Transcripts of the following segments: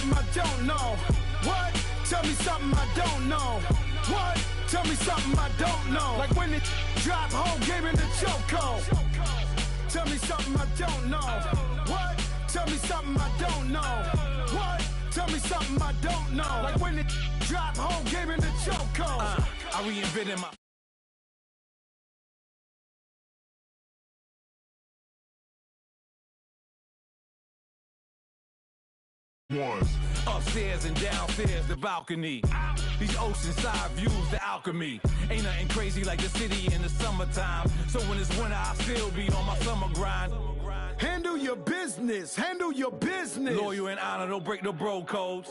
something I don't know. What? Tell me something I don't know. What? Tell me something I don't know. Like when it drop, whole game in the chokehold. Tell me something I don't know. What? Tell me something I don't know. What? Tell me something I don't know. Like when it drop, whole game in the chokehold. I reinvented my... Upstairs and downstairs, the balcony. These oceanside views, the alchemy. Ain't nothing crazy like the city in the summertime. So when it's winter, I still be on my summer grind. Handle your business. Handle your business. Loyal and honor, don't break no bro codes.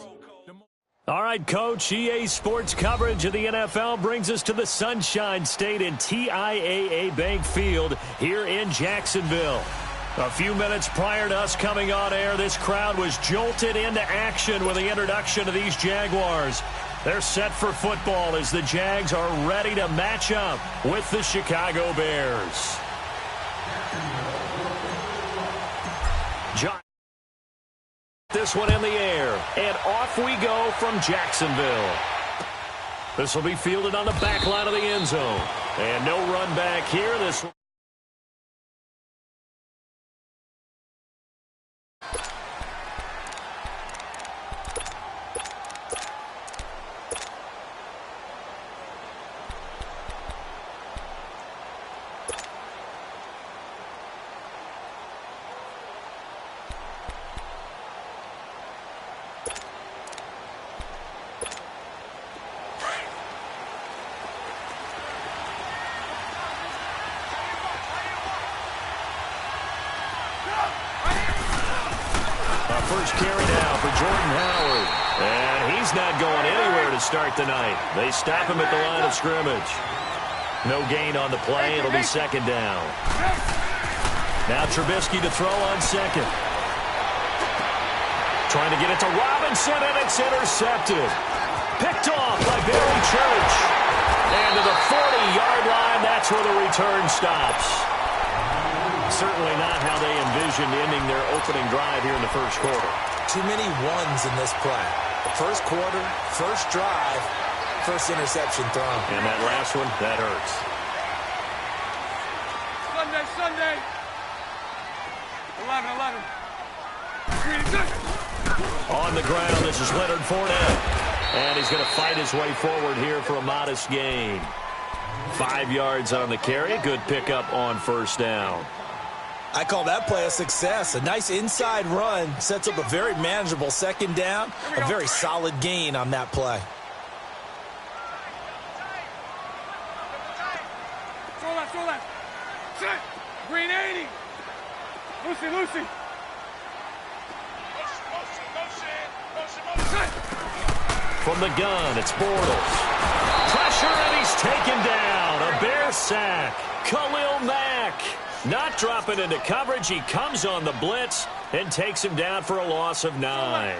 All right, Coach, EA Sports coverage of the NFL brings us to the Sunshine State in TIAA Bank Field here in Jacksonville. A few minutes prior to us coming on air, this crowd was jolted into action with the introduction of these Jaguars. They're set for football as the Jags are ready to match up with the Chicago Bears. This one in the air, and off we go from Jacksonville. This will be fielded on the back line of the end zone. And no run back here. This first carry now for Jordan Howard. And he's not going anywhere to start the night. They stop him at the line of scrimmage. No gain on the play. It'll be second down. Now Trubisky to throw on second. Trying to get it to Robinson, and it's intercepted. Picked off by Barry Church. And to the 40-yard line, that's where the return stops. Certainly not how they envisioned ending their opening drive here in the first quarter. Too many ones in this play. First quarter, first drive, first interception thrown. And that last one, that hurts. Sunday. 11. On the ground, this is Leonard Fournette. And he's going to fight his way forward here for a modest gain. 5 yards on the carry. Good pickup on first down. I call that play a success. A nice inside run sets up a very manageable second down. A very solid gain on that play. Throw left. Set. Green 80. Lucy. Motion. From the gun, it's Bortles. Pressure, and he's taken down. A Bear sack. Khalil Mack. Not dropping into coverage. He comes on the blitz and takes him down for a loss of 9.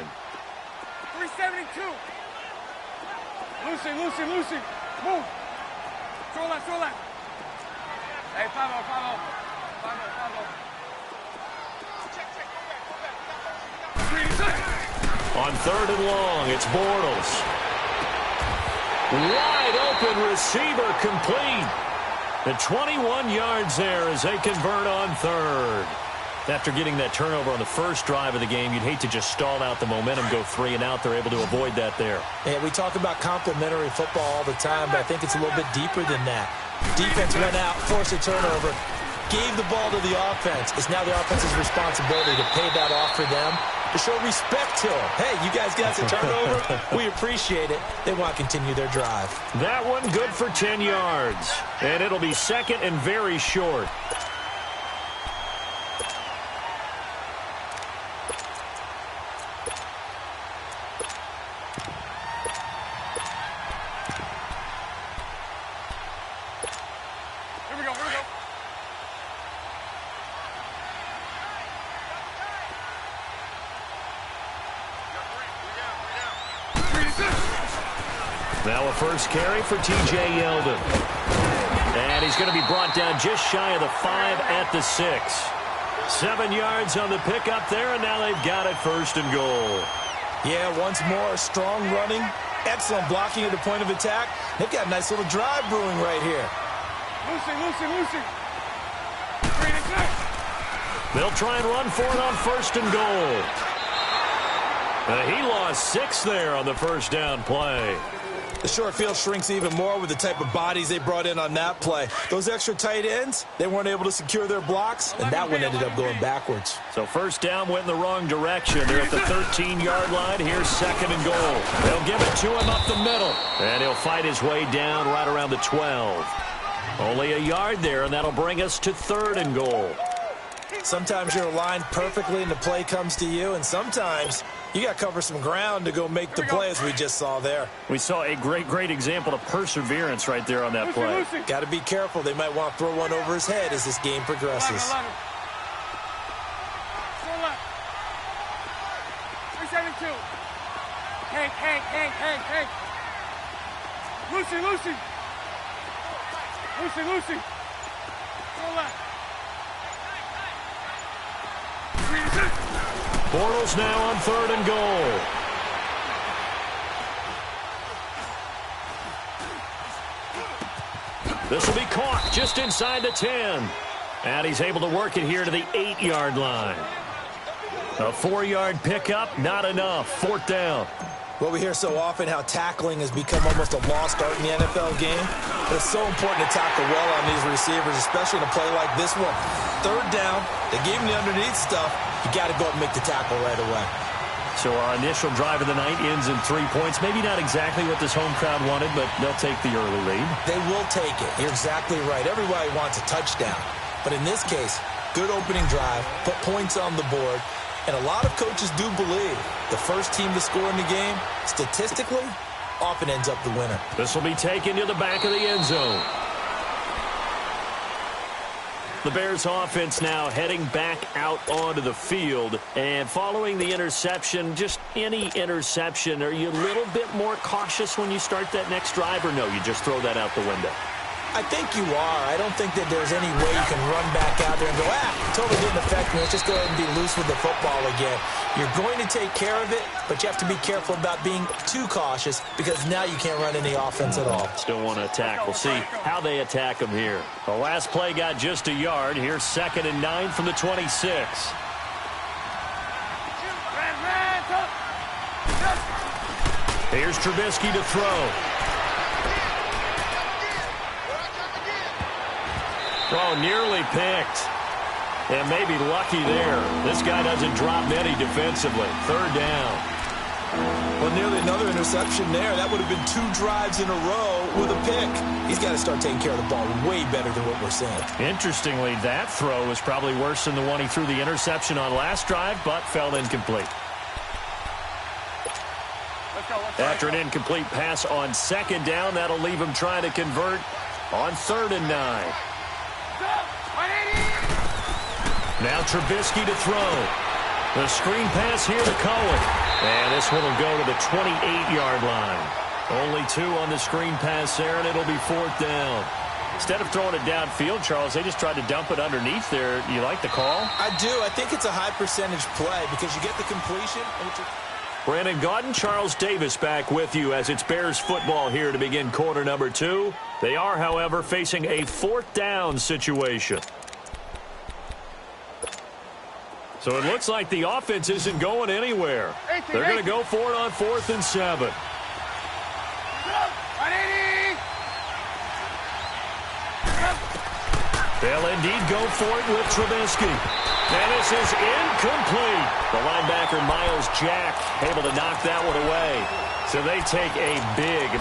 372. Lucy. Move. Throw left. Hey, 5-0. On third and long, it's Bortles. Wide open receiver complete. The 21 yards there as they convert on third. After getting that turnover on the first drive of the game, you'd hate to just stall out the momentum, go 3 and out. They're able to avoid that there. And we talk about complementary football all the time, but I think it's a little bit deeper than that. Defense went out, forced a turnover, gave the ball to the offense. It's now the offense's responsibility to pay that off for them, to show respect to them. Hey, you guys got the turnover. We appreciate it. They want to continue their drive. That one good for 10 yards. And it'll be second and very short. Now a first carry for T.J. Yeldon. And he's going to be brought down just shy of the 5 at the 6. 7 yards on the pickup there, and now they've got it first and goal. Yeah, once more, strong running, excellent blocking at the point of attack. They've got a nice little drive brewing right here. Lucy. They'll try and run for it on 1st and goal. He lost 6 there on the first down play. The short field shrinks even more with the type of bodies they brought in on that play. Those extra tight ends, they weren't able to secure their blocks, and that one ended up going backwards. So first down went in the wrong direction. They're at the 13-yard line. Here's 2nd and goal. They'll give it to him up the middle, and he'll fight his way down right around the 12. Only a yard there, and that'll bring us to 3rd and goal. Sometimes you're aligned perfectly and the play comes to you, and sometimes you got to cover some ground to go make the play, as we just saw there. We saw a great example of perseverance right there on that play. Got to be careful. They might want to throw one over his head as this game progresses. Hey. Lucy. Go left. Bortles now on 3rd and goal. This will be caught just inside the 10. And he's able to work it here to the 8-yard line. A 4-yard pickup, not enough. 4th down. Well, we hear so often how tackling has become almost a lost art in the NFL game. But it's so important to tackle well on these receivers, especially in a play like this one. 3rd down, they gave him the underneath stuff. You got to go up and make the tackle right away. So our initial drive of the night ends in 3 points. Maybe not exactly what this home crowd wanted, but they'll take the early lead. They will take it. You're exactly right. Everybody wants a touchdown. But in this case, good opening drive, put points on the board. And a lot of coaches do believe the first team to score in the game, statistically, often ends up the winner. This will be taken to the back of the end zone. The Bears offense now heading back out onto the field. And following the interception, just any interception, are you a little bit more cautious when you start that next drive, or no, you just throw that out the window? I think you are. I don't think that there's any way you can run back out there and go, totally didn't affect me. Let's just go ahead and be loose with the football again. You're going to take care of it, but you have to be careful about being too cautious because now you can't run any offense at all. Still want to attack. We'll see how they attack them here. The last play got just a yard. Here's 2nd and 9 from the 26. Here's Trubisky to throw. Oh, nearly picked. And maybe lucky there. This guy doesn't drop many defensively. 3rd down. Well, nearly another interception there. That would have been 2 drives in a row with a pick. He's got to start taking care of the ball way better than what we're seeing. Interestingly, that throw was probably worse than the one he threw the interception on last drive, but fell incomplete. After an incomplete pass on 2nd down, that'll leave him trying to convert on 3rd and 9. Now Trubisky to throw. The screen pass here to Cohen. And this one will go to the 28-yard line. Only 2 on the screen pass there, and it'll be 4th down. Instead of throwing it downfield, Charles, they just tried to dump it underneath there. You like the call? I do. I think it's a high-percentage play because you get the completion. Brandon Gaudin, Charles Davis back with you as it's Bears football here to begin quarter number 2. They are, however, facing a 4th down situation. So it looks like the offense isn't going anywhere. They're going to go for it on 4th and 7. They'll indeed go for it with Trubisky. And this is incomplete. The linebacker, Miles Jack, able to knock that one away. So they take a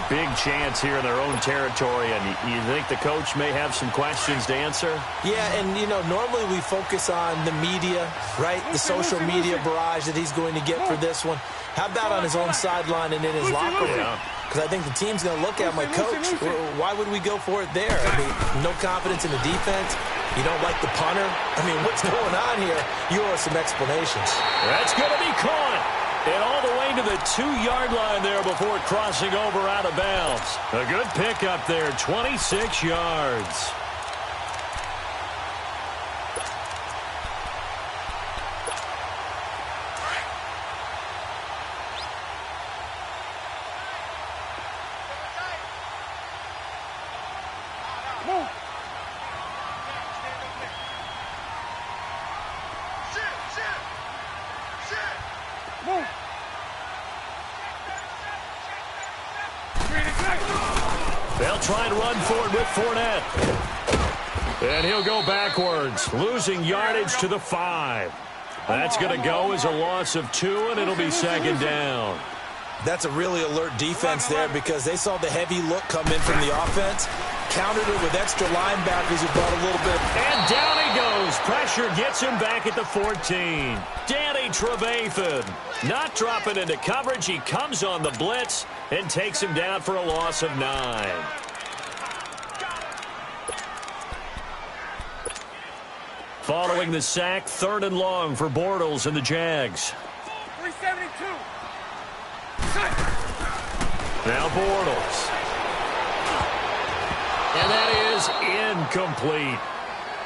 big chance here in their own territory. And you think the coach may have some questions to answer? Yeah, and, normally we focus on the media, right? The social media barrage that he's going to get for this one. How about on his own sideline and in his locker room? Because I think the team's going to look at him like, Coach, why would we go for it there? I mean, no confidence in the defense. You don't like the punter? I mean, what's going on here? You owe us some explanations. That's going to be caught. And all the way to the 2-yard line there before crossing over out of bounds. A good pickup there, 26 yards. They'll try and run for it with Fournette. And he'll go backwards, losing yardage to the 5. That's going to go as a loss of 2, and it'll be second down. That's a really alert defense there because they saw the heavy look come in from the offense, countered it with extra linebackers who brought a little bit. And down he goes. Pressure gets him back at the 14. Danny Trevathan not dropping into coverage. He comes on the blitz and takes him down for a loss of 9. Following the sack, 3rd and long for Bortles and the Jags. 372. Now Bortles. And that is incomplete.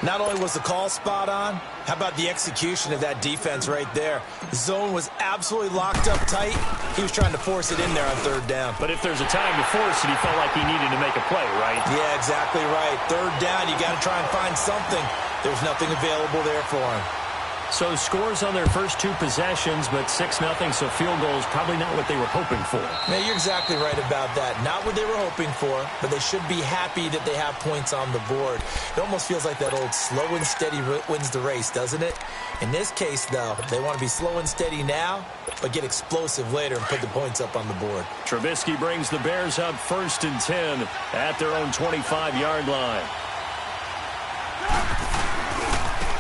Not only was the call spot on, how about the execution of that defense right there? The zone was absolutely locked up tight. He was trying to force it in there on 3rd down. But if there's a time to force it, he felt like he needed to make a play, right? Yeah, exactly right. 3rd down, you got to try and find something. There's nothing available there for him. So scores on their first 2 possessions, but 6-0, so field goal is probably not what they were hoping for. Man, you're exactly right about that. Not what they were hoping for, but they should be happy that they have points on the board. It almost feels like that old slow and steady wins the race, doesn't it? In this case, though, they want to be slow and steady now, but get explosive later and put the points up on the board. Trubisky brings the Bears up 1st and 10 at their own 25-yard line.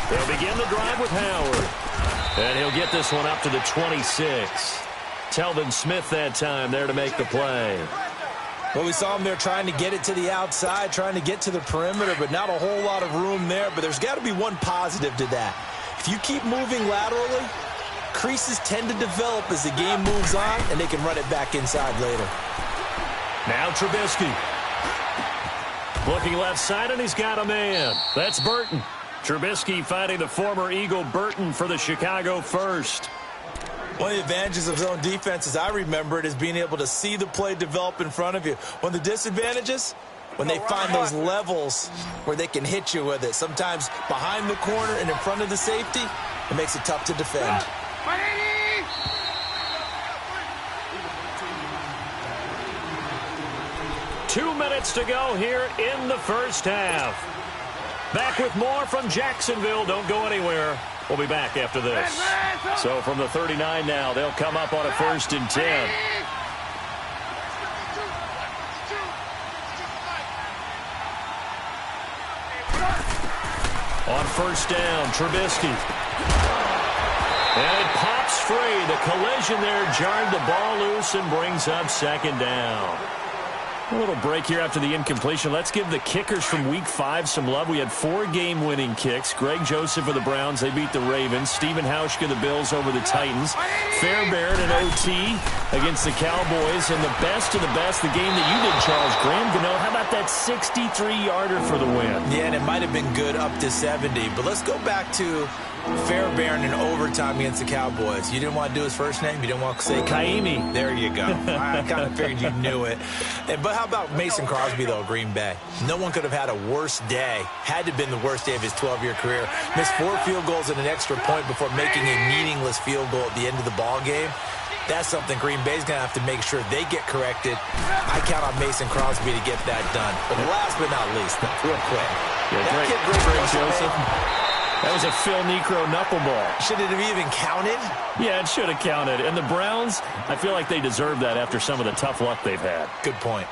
They'll begin the drive with Howard. And he'll get this one up to the 26. Telvin Smith that time there to make the play. Well, we saw him there trying to get it to the outside, trying to get to the perimeter, but not a whole lot of room there. But there's got to be one positive to that. If you keep moving laterally, creases tend to develop as the game moves on, and they can run it back inside later. Now Trubisky. Looking left side, and he's got a man. That's Burton. Trubisky fighting the former Eagle Burton for the Chicago first. One of the advantages of zone defense, as I remember it, is being able to see the play develop in front of you. One of the disadvantages, when they find those levels where they can hit you with it. Sometimes behind the corner and in front of the safety, it makes it tough to defend. 2 minutes to go here in the first half. Back with more from Jacksonville. Don't go anywhere. We'll be back after this. So from the 39 now, they'll come up on a 1st and 10. On 1st down, Trubisky. And it pops free. The collision there jarred the ball loose and brings up 2nd down. A little break here after the incompletion. Let's give the kickers from Week 5 some love. We had 4 game-winning kicks. Greg Joseph of the Browns, they beat the Ravens. Stephen Hauschka, the Bills, over the Titans. Fairbairn and OT against the Cowboys. And the best of the best, the game that you did, Charles, Graham Gano. How about that 63-yarder for the win? Yeah, and it might have been good up to 70. But let's go back to Fairbairn in overtime against the Cowboys. You didn't want to do his first name? You didn't want to say Kaimi. There you go. I kind of figured you knew it. But how about Mason Crosby, though, Green Bay? No one could have had a worse day. Had to have been the worst day of his 12-year career. Missed 4 field goals and an extra point before making a meaningless field goal at the end of the ball game. That's something Green Bay's going to have to make sure they get corrected. I count on Mason Crosby to get that done. But last but not least, real quick. Yeah, that great, kid, Greg Joseph. That was a Phil Necro knuckleball. Should it have even counted? Yeah, it should have counted. And the Browns, I feel like they deserve that after some of the tough luck they've had. Good point.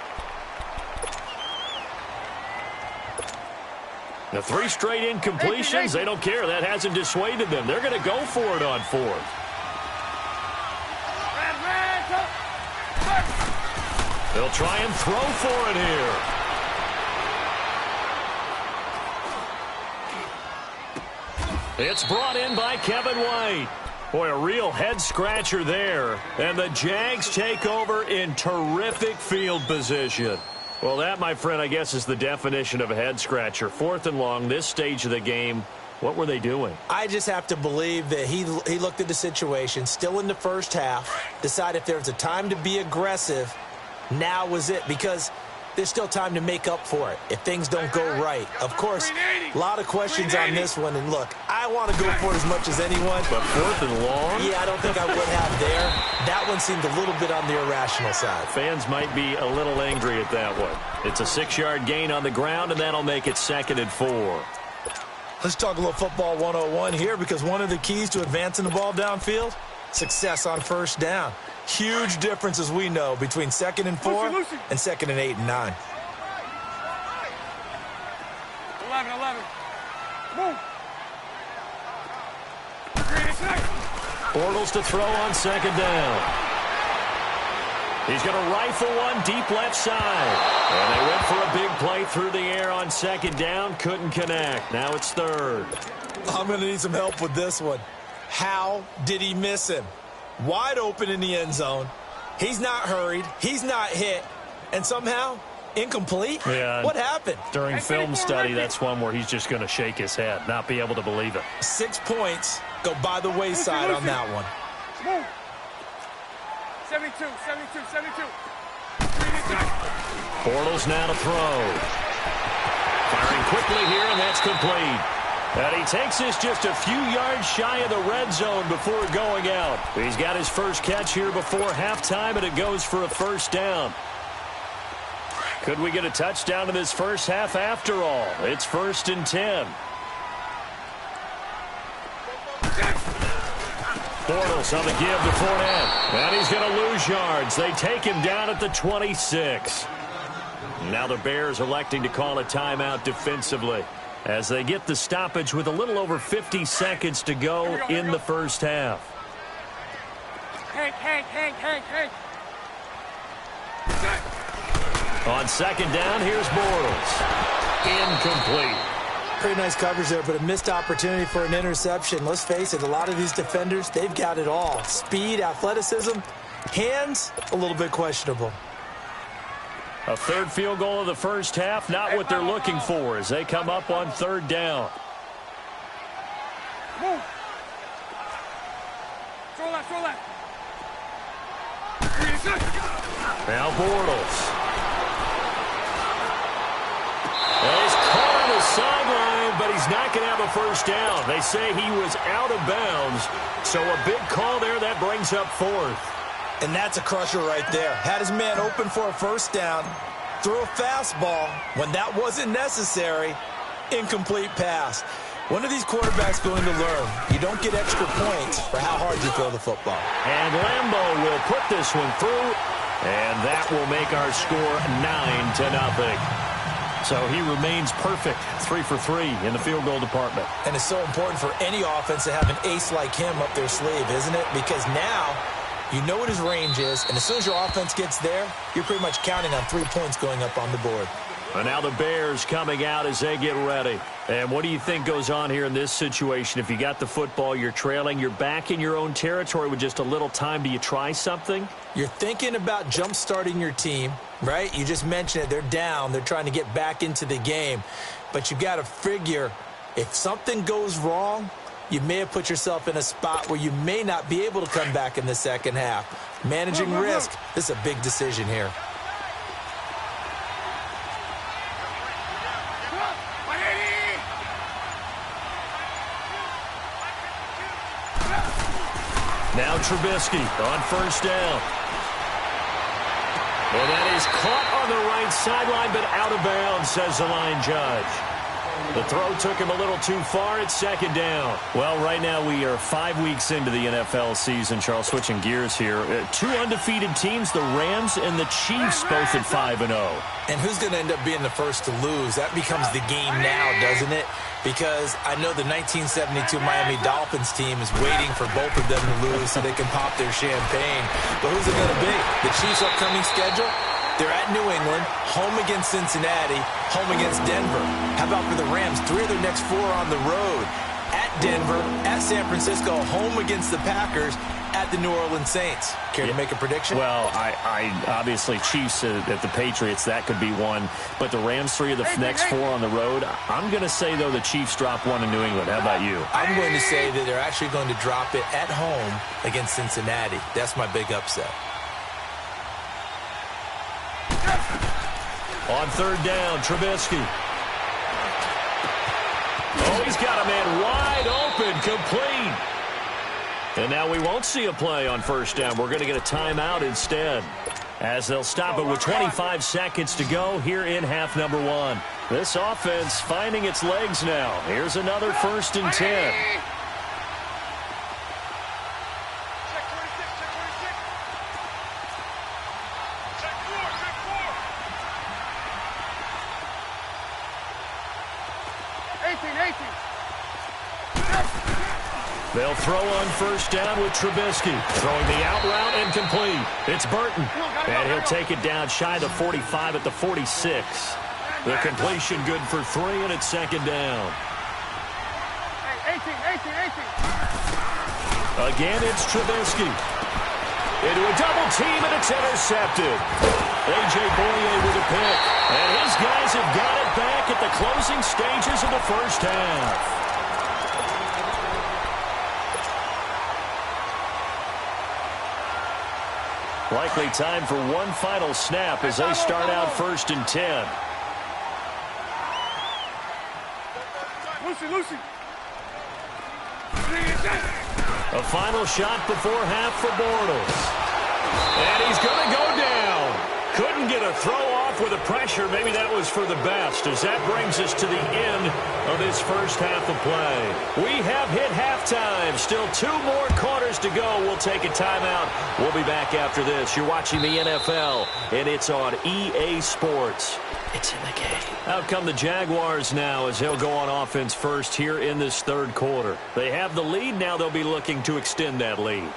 The 3 straight incompletions, they don't care. That hasn't dissuaded them. They're going to go for it on 4th. They'll try and throw for it here. It's brought in by Kevin White. Boy, a real head-scratcher there. And the Jags take over in terrific field position. Well, that, my friend, I guess is the definition of a head-scratcher. 4th and long, this stage of the game. What were they doing? I just have to believe that he looked at the situation, still in the first half, decided if there was a time to be aggressive, now was it. Because there's still time to make up for it if things don't go right. Of course, a lot of questions on this one. And look, I want to go for it as much as anyone. But 4th and long? Yeah, I don't think I would have there. That one seemed a little bit on the irrational side. Fans might be a little angry at that one. It's a 6-yard gain on the ground, and that'll make it 2nd and 4. Let's talk a little football 101 here, because one of the keys to advancing the ball downfield, success on first down. Huge difference, as we know, between 2nd and 4 and 2nd and 8 and 9. 11. Move. Bortles to throw on 2nd down. He's going to rifle one deep left side. And they went for a big play through the air on 2nd down. Couldn't connect. Now it's 3rd. I'm going to need some help with this one. How did he miss him? Wide open in the end zone. He's not hurried. He's not hit. And somehow, incomplete? Yeah. What happened? During film study, that's one where he's just going to shake his head, not be able to believe it. 6 points go by the wayside on that one. Move. 72. Bortles now to throw. Firing quickly here, and that's complete. And he takes this just a few yards shy of the red zone before going out. He's got his first catch here before halftime, and it goes for a 1st down. Could we get a touchdown in this first half after all? It's 1st and 10. Bortles on the give to Fournette. And he's going to lose yards. They take him down at the 26. Now the Bears electing to call a timeout defensively as they get the stoppage with a little over 50 seconds to go in the first half. Hank. On 2nd down, here's Bortles. Incomplete. Pretty nice coverage there, but a missed opportunity for an interception. Let's face it, a lot of these defenders, they've got it all. Speed, athleticism, hands, a little bit questionable. A 3rd field goal of the first half, not what they're looking for as they come up on 3rd down. Move. Throw left. Now Bortles. Well, he's caught on the sideline, but he's not going to have a 1st down. They say he was out of bounds, so a big call there that brings up 4th. And that's a crusher right there. Had his man open for a 1st down, threw a fastball when that wasn't necessary, incomplete pass. When are these quarterbacks going to learn? You don't get extra points for how hard you throw the football. And Lambeau will put this one through, and that will make our score 9-0. So he remains perfect, 3 for 3 in the field goal department. And it's so important for any offense to have an ace like him up their sleeve, isn't it? Because now you know what his range is, and as soon as your offense gets there, you're pretty much counting on 3 points going up on the board. And now the Bears coming out as they get ready. And what do you think goes on here in this situation? If you got the football, you're trailing, you're back in your own territory with just a little time. Do you try something? You're thinking about jump-starting your team, right? You just mentioned it. They're down. They're trying to get back into the game. But you got to figure if something goes wrong, you may have put yourself in a spot where you may not be able to come back in the second half. Managing risk, this is a big decision here. Now Trubisky on 1st down. And that is caught on the right sideline, but out of bounds, says the line judge. The throw took him a little too far at 2nd down. Well, right now we are 5 weeks into the NFL season. Charles, switching gears here. 2 undefeated teams, the Rams and the Chiefs, both at 5-0. And who's going to end up being the first to lose? That becomes the game now, doesn't it? Because I know the 1972 Miami Dolphins team is waiting for both of them to lose so they can pop their champagne. But who's it going to be? The Chiefs' upcoming schedule? They're at New England, home against Cincinnati, home against Denver. How about for the Rams? 3 of their next 4 on the road. At Denver, at San Francisco, home against the Packers, at the New Orleans Saints. Care to make a prediction? Well, I obviously Chiefs at the Patriots, that could be one. But the Rams, 3 of the next 4 on the road. I'm going to say, though, the Chiefs drop 1 in New England. How about you? I'm going to say that they're actually going to drop it at home against Cincinnati. That's my big upset. On third down, Trubisky. Oh, he's got a man wide open, complete. And now we won't see a play on first down. We're going to get a timeout instead, as they'll stop it with 25 seconds to go here in half number 1. This offense finding its legs now. Here's another 1st and 10. They'll throw on first down with Trubisky. Throwing the out route and complete. It's Burton. And he'll take it down shy of the 45 at the 46. The completion good for 3, and it's 2nd down. Again, it's Trubisky. Into a double team, and it's intercepted. A.J. Boye with a pick. And his guys have got it back at the closing stages of the first half. Likely time for one final snap as they start out 1st and 10. Lucy. A final shot before half for Bortles. And he's going to go down. Couldn't get a throw off with the pressure. Maybe that was for the best, as that brings us to the end of this first half of play. We have hit halftime. Still 2 more quarters to go. We'll take a timeout. We'll be back after this. You're watching the NFL, and it's on EA Sports. It's in the game. Out come the Jaguars now as they'll go on offense first here in this 3rd quarter. They have the lead. Now they'll be looking to extend that lead.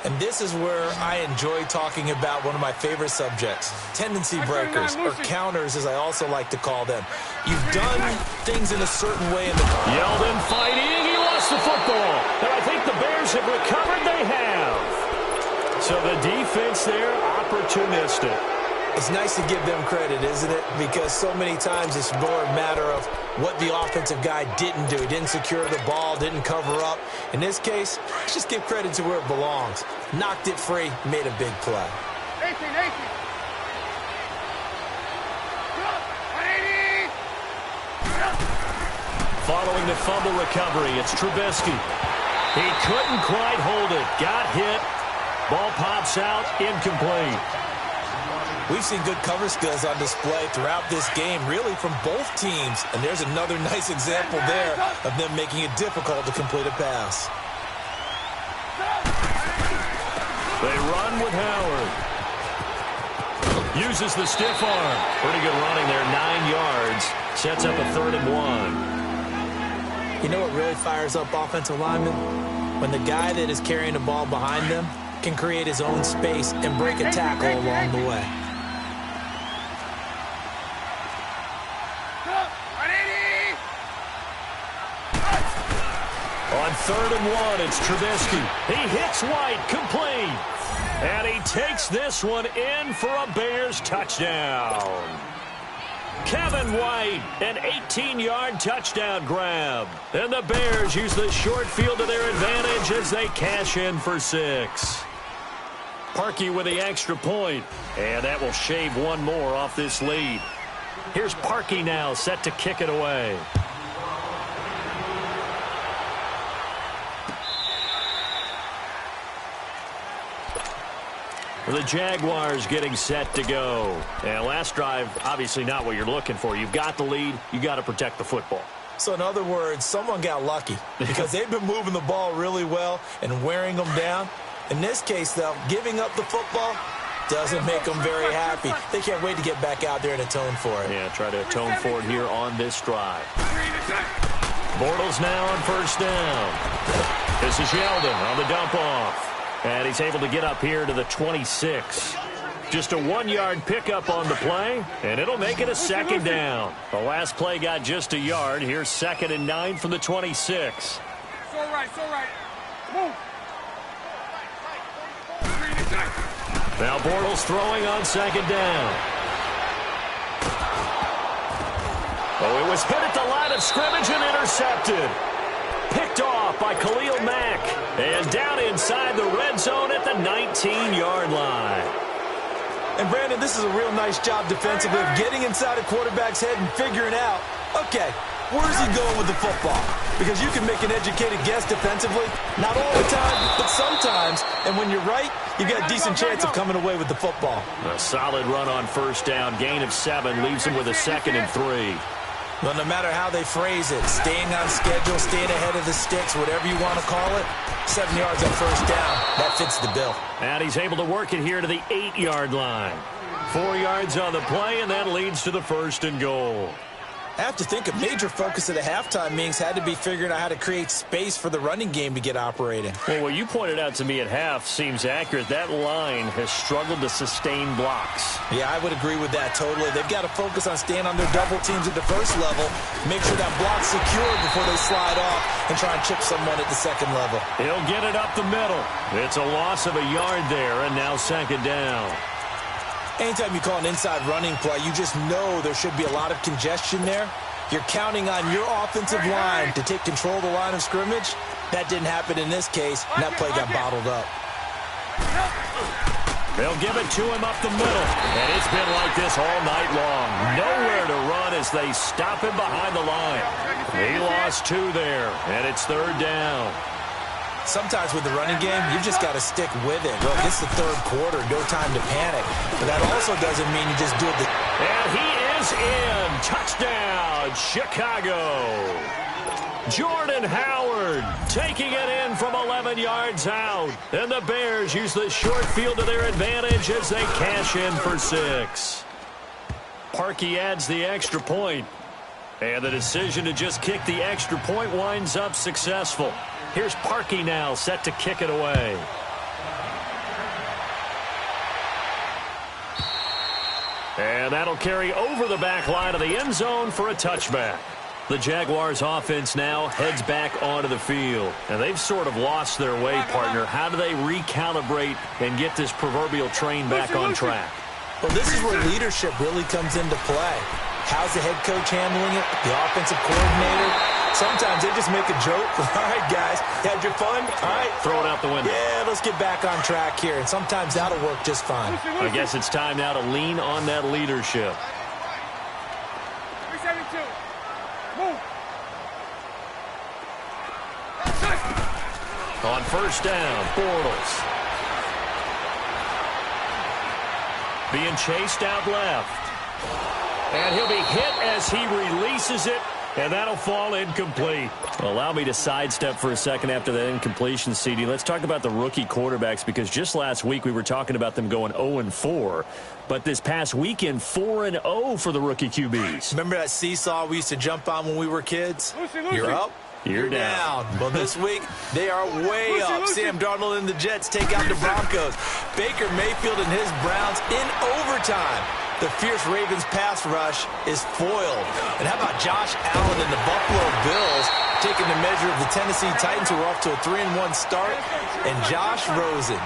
And this is where I enjoy talking about one of my favorite subjects, tendency breakers, or counters as I also like to call them. You've done things in a certain way in the... Yeldon fighting. He lost the football. And I think the Bears have recovered. They have. So the defense there, opportunistic. It's nice to give them credit, isn't it? Because so many times it's more a matter of what the offensive guy didn't do. He didn't secure the ball, didn't cover up. In this case, let's just give credit to where it belongs. Knocked it free, made a big play. 18. Following the fumble recovery, it's Trubisky. He couldn't quite hold it. Got hit. Ball pops out, incomplete. We've seen good cover skills on display throughout this game, really from both teams. And there's another nice example there of them making it difficult to complete a pass. They run with Howard. Uses the stiff arm. Pretty good running there, 9 yards. Sets up a 3rd and 1. You know what really fires up offensive linemen? When the guy that is carrying the ball behind them can create his own space and break a tackle along the way. On 3rd and 1, it's Trubisky. He hits White, complete. And he takes this one in for a Bears touchdown. Kevin White, an 18-yard touchdown grab. And the Bears use the short field to their advantage as they cash in for 6. Parkey with the extra point, and that will shave one more off this lead. Here's Parkey now, set to kick it away. The Jaguars getting set to go. And last drive, obviously not what you're looking for. You've got the lead. You got to protect the football. So in other words, someone got lucky because they've been moving the ball really well and wearing them down. In this case, though, giving up the football doesn't make them very happy. They can't wait to get back out there and atone for it. Yeah, try to atone for it here on this drive. Bortles now on first down. This is Yeldon on the dump off. And he's able to get up here to the 26. Just a 1-yard pickup on the play, and it'll make it a 2nd down. The last play got just a yard. Here's 2nd and 9 from the 26. It's all right. Move. Now Bortles throwing on 2nd down. Oh, it was hit at the line of scrimmage and intercepted. Picked off by Khalil Mack. And down inside the red zone at the 19-yard line. And, Brandon, this is a real nice job defensively of getting inside a quarterback's head and figuring out, okay, where's he going with the football? Because you can make an educated guess defensively, not all the time, but sometimes. And when you're right, you've got a decent chance of coming away with the football. A solid run on first down. Gain of 7 leaves him with a 2nd and 3. Well, no matter how they phrase it, staying on schedule, staying ahead of the sticks, whatever you want to call it, 7 yards on first down, that fits the bill. And he's able to work it here to the 8-yard line. 4 yards on the play, and that leads to the 1st and goal. I have to think a major focus of the halftime meetings had to be figuring out how to create space for the running game to get operating. Well, what you pointed out to me at half seems accurate. That line has struggled to sustain blocks. Yeah, I would agree with that totally. They've got to focus on staying on their double teams at the first level, make sure that block's secure before they slide off and try and chip someone at the second level. He'll get it up the middle. It's a loss of a yard there, and now 2nd down. Anytime you call an inside running play, you just know there should be a lot of congestion there. You're counting on your offensive line to take control of the line of scrimmage. That didn't happen in this case, and that play got bottled up. They'll give it to him up the middle, and it's been like this all night long. Nowhere to run as they stop him behind the line. He lost 2 there, and it's 3rd down. Sometimes with the running game, you've just got to stick with it. Look, it's the 3rd quarter, no time to panic. But that also doesn't mean you just do it. And he is in. Touchdown, Chicago. Jordan Howard taking it in from 11 yards out. And the Bears use the short field to their advantage as they cash in for 6. Parkey adds the extra point. And the decision to just kick the extra point winds up successful. Here's Parkey now, set to kick it away. And that'll carry over the back line of the end zone for a touchback. The Jaguars offense now heads back onto the field. And they've sort of lost their way, partner. How do they recalibrate and get this proverbial train back on track? Well, this is where leadership really comes into play. How's the head coach handling it? The offensive coordinator? Sometimes they just make a joke. All right, guys, had your fun? All right. Throw it out the window. Yeah, let's get back on track here. And sometimes that'll work just fine. I guess it's time now to lean on that leadership. 372. Move. On first down, Bortles. Being chased out left. And he'll be hit as he releases it. And that'll fall incomplete. Allow me to sidestep for a second after that incompletion, CD. Let's talk about the rookie quarterbacks, because just last week we were talking about them going 0-4. But this past weekend, 4-0 for the rookie QBs. Remember that seesaw we used to jump on when we were kids? You're up. You're down. Well, this week, they are way up. Sam Darnold and the Jets take out the Broncos. Baker Mayfield and his Browns in overtime. The fierce Ravens pass rush is foiled. And how about Josh Allen and the Buffalo Bills taking the measure of the Tennessee Titans, who are off to a 3-1 start? And Josh Rosen,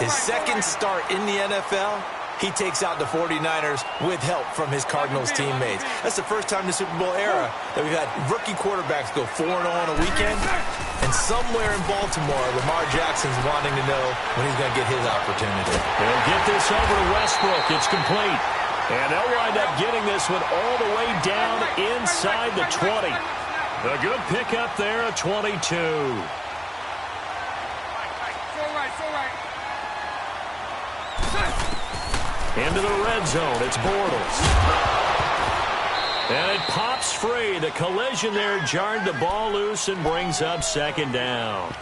his 2nd start in the NFL, he takes out the 49ers with help from his Cardinals teammates. That's the first time in the Super Bowl era that we've had rookie quarterbacks go 4-0 on a weekend. And somewhere in Baltimore, Lamar Jackson's wanting to know when he's going to get his opportunity. They'll get this over to Westbrook. It's complete. And they'll wind up getting this one all the way down inside the 20. A good pickup there, a 22. So right. Into the red zone, it's Bortles. And it pops free. The collision there jarred the ball loose and brings up 2nd down.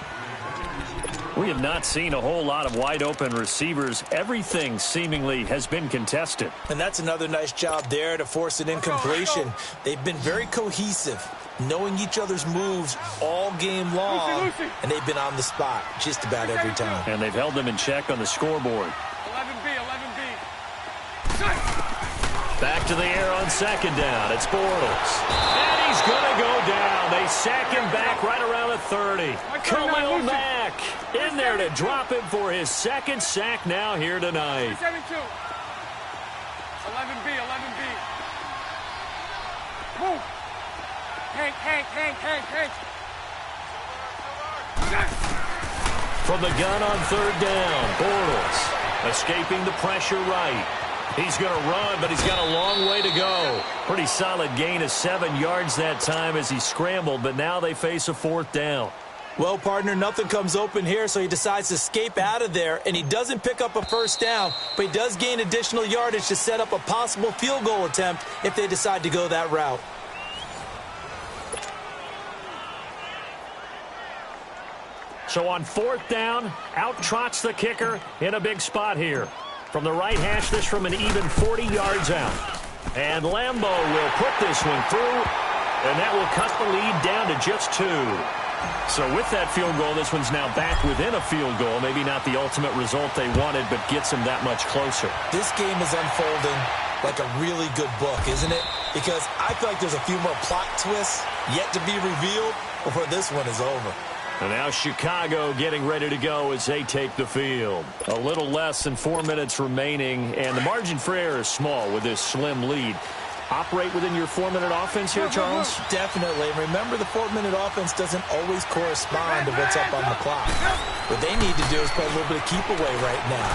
We have not seen a whole lot of wide-open receivers. Everything seemingly has been contested. And that's another nice job there to force an incompletion. They've been very cohesive, knowing each other's moves all game long, and they've been on the spot just about every time. And they've held them in check on the scoreboard. 11B. Back to the air on 2nd down. It's Bortles. And he's going to go down. They sack him back right around the 30. Khalil Mack in there to drop him for his 2nd sack now here tonight. 372. 11B. Move. Hank. From the gun on 3rd down, Bortles. Escaping the pressure right. He's going to run, but he's got a long way to go. Pretty solid gain of 7 yards that time as he scrambled, but now they face a 4th down. Well, partner, nothing comes open here, so he decides to escape out of there, and he doesn't pick up a 1st down, but he does gain additional yardage to set up a possible field goal attempt if they decide to go that route. So on 4th down, out trots the kicker in a big spot here. From the right hash, this from an even 40 yards out. And Lambo will put this one through, and that will cut the lead down to just 2. So with that field goal, this one's now back within a field goal. Maybe not the ultimate result they wanted, but gets them that much closer. This game is unfolding like a really good book, isn't it? Because I feel like there's a few more plot twists yet to be revealed before this one is over. And now Chicago getting ready to go as they take the field. A little less than 4 minutes remaining, and the margin for error is small with this slim lead. Operate within your 4-minute offense here, Charles? Definitely. Remember, the 4-minute offense doesn't always correspond to what's up on the clock. What they need to do is play a little bit of keep away right now.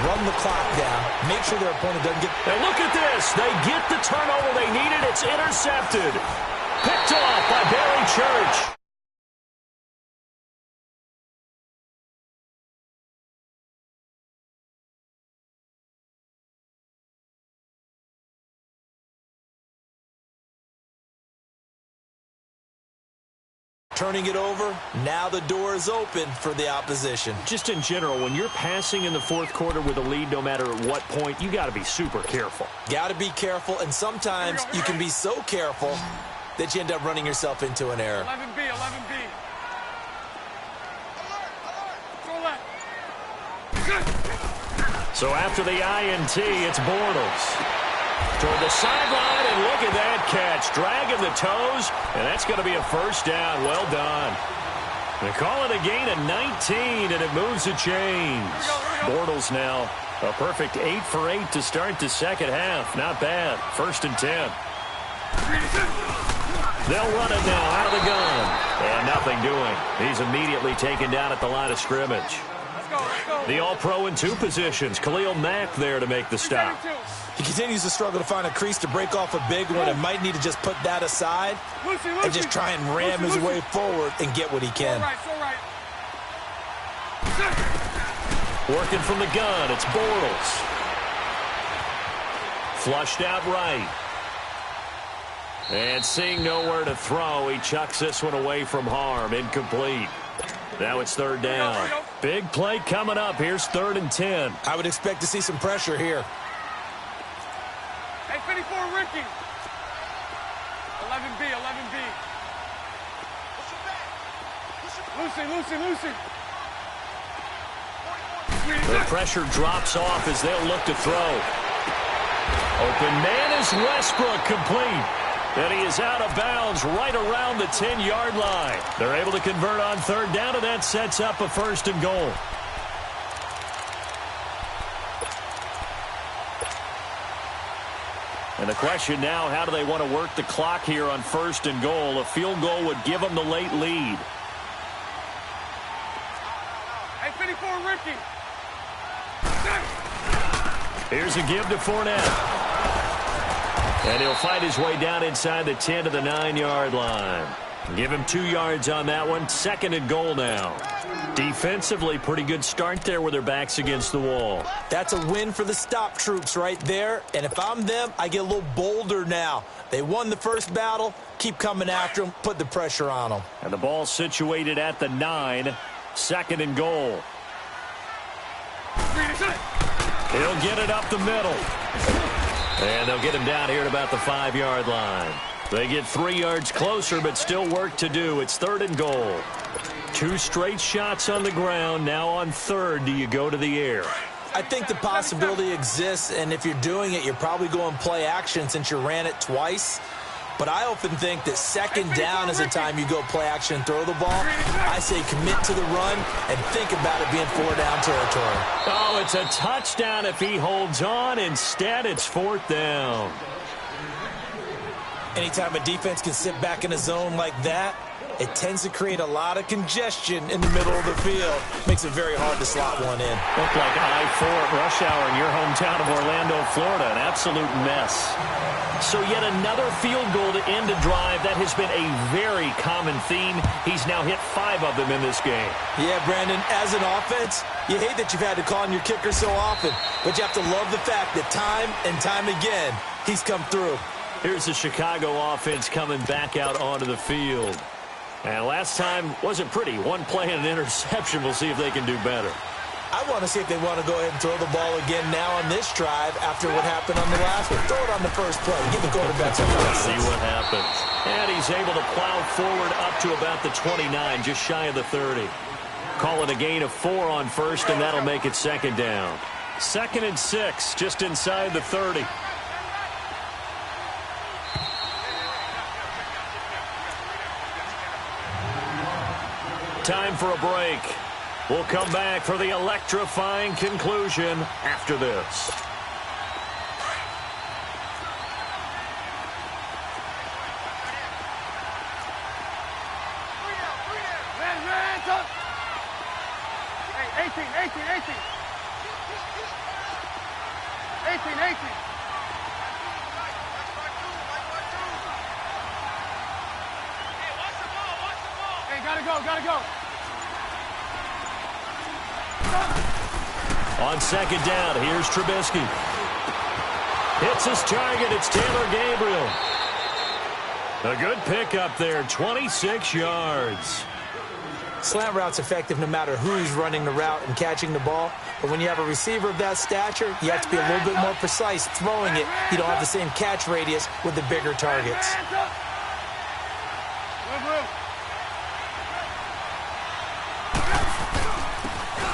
Run the clock down. Make sure their opponent doesn't get... And look at this. They get the turnover they needed. It's intercepted. Picked off by Barry Church. Turning it over, now the door is open for the opposition. Just in general, when you're passing in the 4th quarter with a lead, no matter at what point, you got to be super careful. Got to be careful, and sometimes you can be so careful that you end up running yourself into an error. 11B, 11B. So after the INT, it's Bortles. Toward the sideline, and look at that catch. Dragging the toes, and that's going to be a 1st down. Well done. They call it a gain of 19, and it moves the chains. Bortles now a perfect 8 for 8 to start the 2nd half. Not bad. 1st and 10. They'll run it now out of the gun. And nothing doing. He's immediately taken down at the line of scrimmage. The All-Pro in 2 positions. Khalil Mack there to make the stop. He continues to struggle to find a crease to break off a big one and might need to just put that aside and just try and ram his way forward and get what he can. Working from the gun, it's Bortles. Flushed out right. And seeing nowhere to throw, he chucks this one away from harm. Incomplete. Now it's 3rd down. Big play coming up. Here's 3rd and 10. I would expect to see some pressure here. Hey, 54, Ricky. 11B, 11B. Lucy. The pressure drops off as they'll look to throw. Open man is Westbrook, complete. And he is out of bounds right around the 10-yard line. They're able to convert on 3rd down, and that sets up a 1st and goal. And the question now, how do they want to work the clock here on 1st and goal? A field goal would give them the late lead. Hey, 54, Ricky. Here's a give to Fournette. And he'll fight his way down inside the 10 to the 9-yard line. Give him 2 yards on that one. 2nd and goal now. Defensively, pretty good start there with their backs against the wall. That's a win for the stop troops right there. And if I'm them, I get a little bolder now. They won the first battle. Keep coming after them. Put the pressure on them. And the ball situated at the 9. 2nd and goal. He'll get it up the middle. And they'll get him down here at about the 5-yard line. They get 3 yards closer, but still work to do. It's 3rd and goal. 2 straight shots on the ground. Now on 3rd, do you go to the air? I think the possibility exists, and if you're doing it, you're probably going play action since you ran it twice. But I often think that 2nd down is the time you go play action and throw the ball. I say commit to the run and think about it being 4-down territory. Oh, it's a touchdown if he holds on. Instead, it's 4th down. Anytime a defense can sit back in a zone like that, it tends to create a lot of congestion in the middle of the field. Makes it very hard to slot one in. Looked like I-4 at rush hour in your hometown of Orlando, Florida. An absolute mess. So yet another field goal to end a drive. That has been a very common theme. He's now hit 5 of them in this game. Yeah, Brandon, as an offense, you hate that you've had to call on your kicker so often, but you have to love the fact that time and time again, he's come through. Here's the Chicago offense coming back out onto the field. And last time wasn't pretty. One play and an interception. We'll see if they can do better. I want to see if they want to go ahead and throw the ball again now on this drive after what happened on the last one. Throw it on the first play. Give the quarterback some Let's see what happens. And he's able to plow forward up to about the 29, just shy of the 30. Call it a gain of 4 on first, and that'll make it second down. 2nd and 6, just inside the 30. Time for a break. We'll come back for the electrifying conclusion after this. Hey, 18. 18. Hey, gotta go. On second down, here's Trubisky. Hits his target. It's Taylor Gabriel. A good pickup there, 26 yards. Slant route's effective no matter who's running the route and catching the ball. But when you have a receiver of that stature, you have to be a little bit more precise throwing it. You don't have the same catch radius with the bigger targets.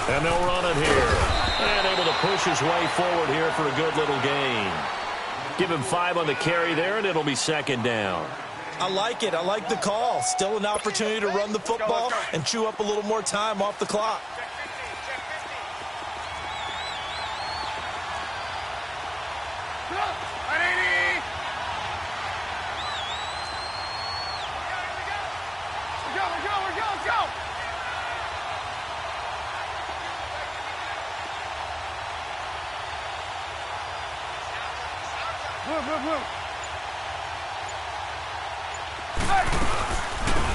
And they'll run it here. And able to push his way forward here for a good little gain. Give him 5 on the carry there, and it'll be second down. I like it. I like the call. Still an opportunity to run the football and chew up a little more time off the clock.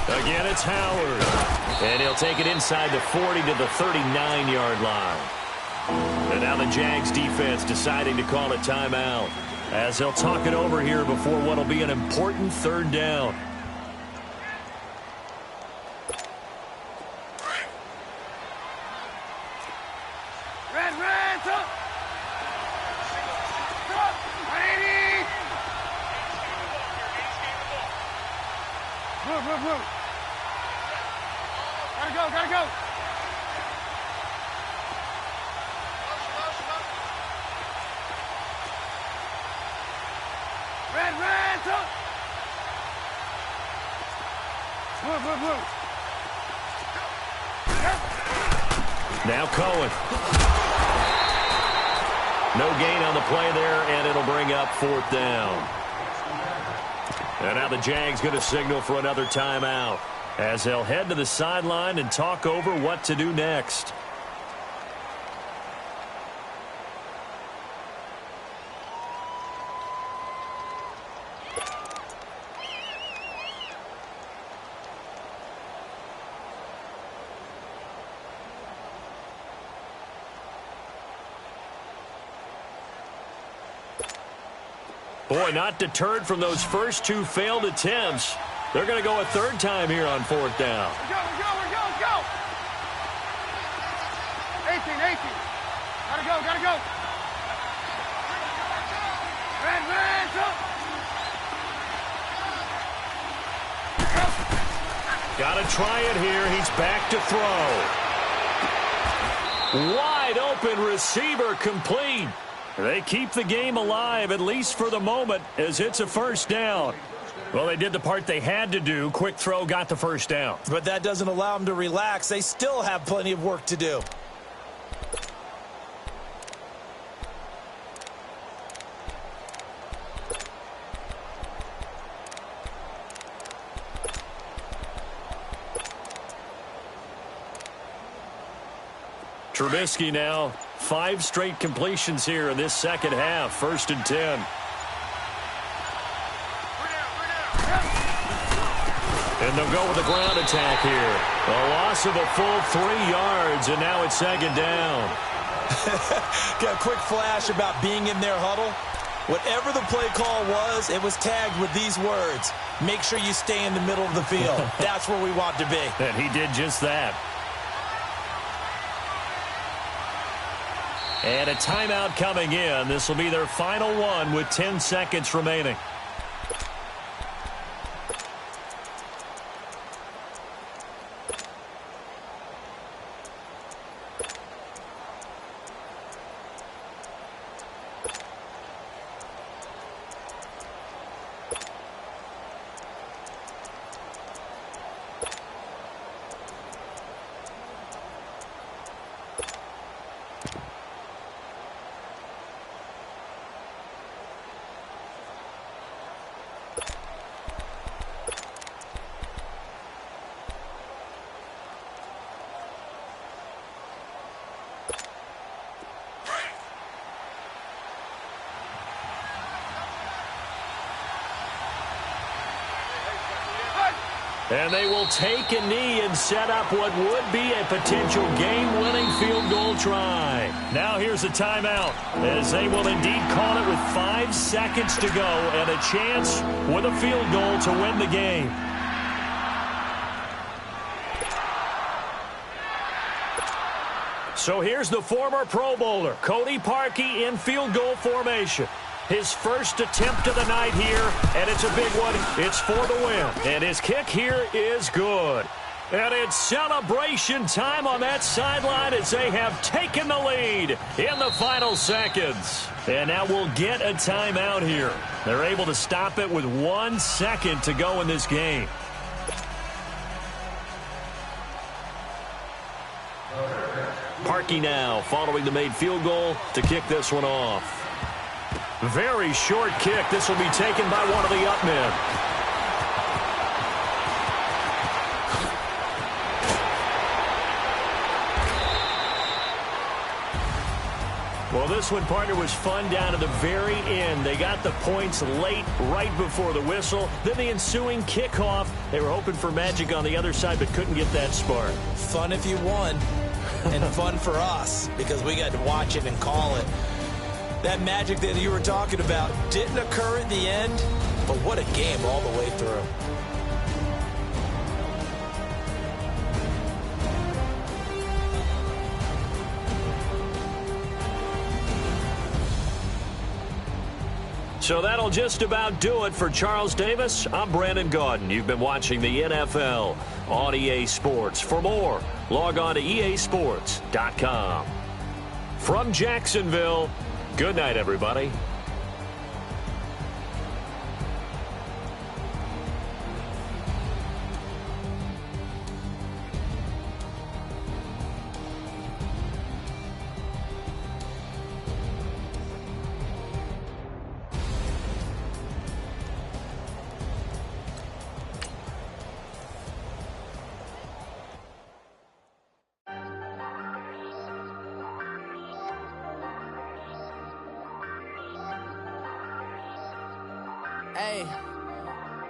Again, it's Howard. And he'll take it inside the 40 to the 39-yard line. And now the Jags defense deciding to call a timeout as they'll talk it over here before what will be an important third down. Gotta go. Red, Move. Now Cohen. No gain on the play there, and it'll bring up 4th down. And now the Jags going to signal for another timeout as they'll head to the sideline and talk over what to do next. Boy, not deterred from those first 2 failed attempts. They're going to go a 3rd time here on 4th down. We're go. 18. Gotta go. Red, Gotta try it here. He's back to throw. Wide open receiver complete. They keep the game alive, at least for the moment, as it's a 1st down. Well, they did the part they had to do. Quick throw, got the 1st down. But that doesn't allow them to relax. They still have plenty of work to do. Trubisky now, 5 straight completions here in this second half. 1st and 10. And they'll go with a ground attack here. A loss of a full 3 yards, and now it's 2nd down. Got a quick flash about being in their huddle. Whatever the play call was, it was tagged with these words: make sure you stay in the middle of the field. That's where we want to be. And he did just that. And a timeout coming in. This will be their final one with 10 seconds remaining. And they will take a knee and set up what would be a potential game-winning field goal try. Now here's a timeout, as they will indeed call it with 5 seconds to go and a chance with a field goal to win the game. So here's the former Pro Bowler, Cody Parkey, in field goal formation. His first attempt of the night here, and it's a big one. It's for the win. And his kick here is good. And it's celebration time on that sideline as they have taken the lead in the final seconds. And now we'll get a timeout here. They're able to stop it with 1 second to go in this game. Parkey now following the made field goal to kick this one off. Very short kick. This will be taken by one of the up men. Well, this one, partner, was fun down to the very end. They got the points late, right before the whistle. Then the ensuing kickoff. They were hoping for magic on the other side, but couldn't get that spark. Fun if you won, and fun for us, because we got to watch it and call it. That magic that you were talking about didn't occur at the end, but what a game all the way through. So that'll just about do it for Charles Davis. I'm Brandon Gaudin. You've been watching the NFL on EA Sports. For more, log on to easports.com. From Jacksonville, good night, everybody.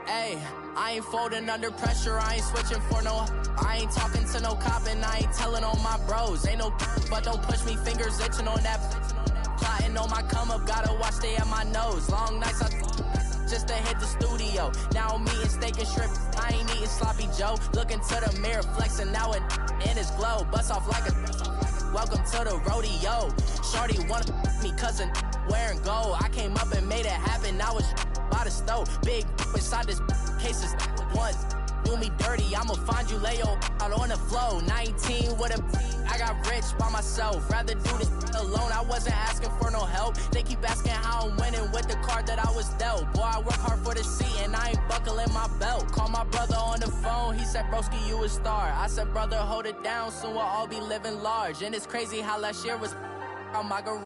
Hey, I ain't folding under pressure, I ain't switching for no. I ain't talking to no cop and I ain't telling on my bros. Ain't no but don't push me, fingers itching on that. Plotting on my come up, gotta watch stay at my nose. Long nights I just to hit the studio. Now I'm eating steak and shrimp, I ain't eating sloppy Joe. Looking to the mirror, flexing now it in his glow. Bust off like a welcome to the rodeo. Shorty wanna me cousin wearing gold. I came up and made it happen, now it's by the stove. Big inside this cases once do me dirty. I'ma find you lay out on the floor. 19 with a I got rich by myself. Rather do this alone. I wasn't asking for no help. They keep asking how I'm winning with the card that I was dealt. Boy, I work hard for the seat and I ain't buckling my belt. Call my brother on the phone. He said, broski, you a star. I said, brother, hold it down. Soon we'll all be living large. And it's crazy how last year was on my garage.